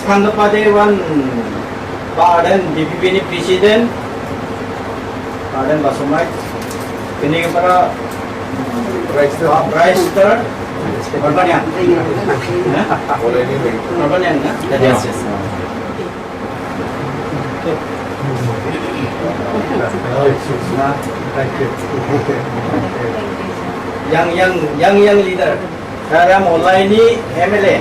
Skandapade Badan DPP ni Presiden Badan Basumai ini para Register Perbanyan Perbanyan na? Yes. Yang leader saya mulai ini MLA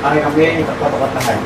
kami tepat-tepat